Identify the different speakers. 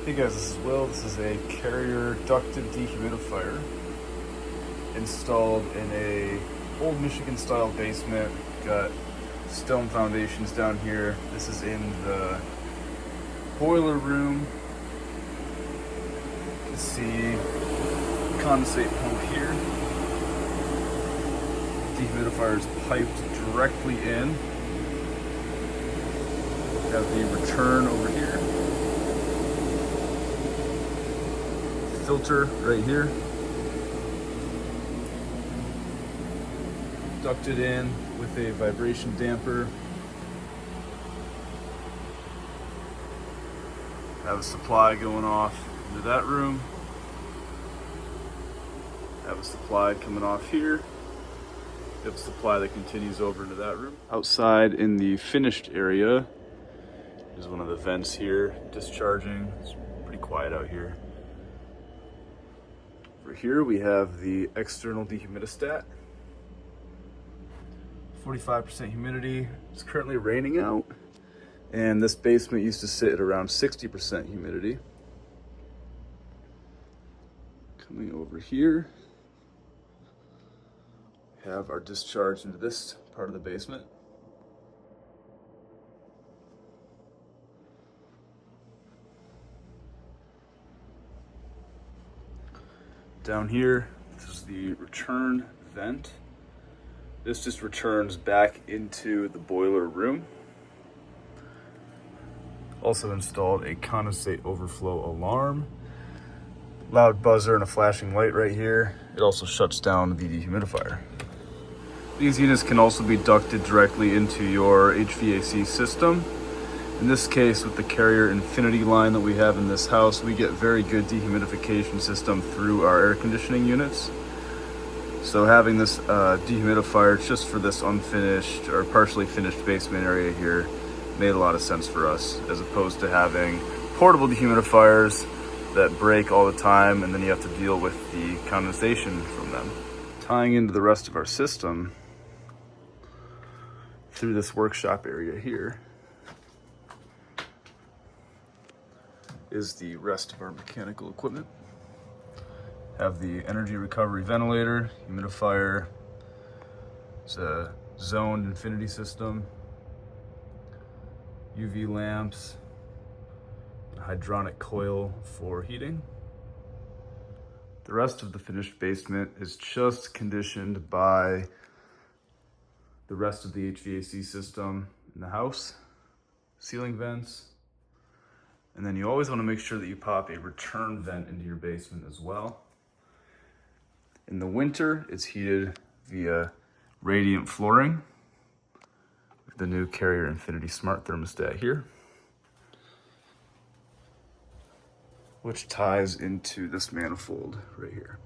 Speaker 1: Hey guys, this is Will. This is a Carrier ducted dehumidifier installed in a old Michigan style basement. Got stone foundations down here. This is in the boiler room. You can see the condensate pump here. Dehumidifier is piped directly in. We have the return over here. Filter right here. Ducted in with a vibration damper. Have a supply going off into that room. Have a supply coming off here. Have a supply that continues over into that room. Outside in the finished area is one of the vents here, discharging. It's pretty quiet out here. Over here we have the external dehumidistat. 45% humidity. It's currently raining out, and this basement used to sit at around 60% humidity. Coming over here, we have our discharge into this part of the basement. Down here, this is the return vent. This just returns back into the boiler room. Also installed a condensate overflow alarm. Loud buzzer and a flashing light right here. It also shuts down the dehumidifier. These units can also be ducted directly into your HVAC system. In this case, with the Carrier Infinity line that we have in this house, we get very good dehumidification system through our air conditioning units. So having this dehumidifier just for this unfinished or partially finished basement area here made a lot of sense for us, as opposed to having portable dehumidifiers that break all the time and then you have to deal with the condensation from them. Tying into the rest of our system through this workshop area here is the rest of our mechanical equipment. Have the energy recovery ventilator, humidifier. It's a zoned infinity system, UV lamps, a hydronic coil for heating. The rest of the finished basement is just conditioned by the rest of the HVAC system in the house, ceiling vents. And then you always want to make sure that you pop a return vent into your basement as well. In the winter, it's heated via radiant flooring with the new Carrier Infinity Smart Thermostat here, which ties into this manifold right here.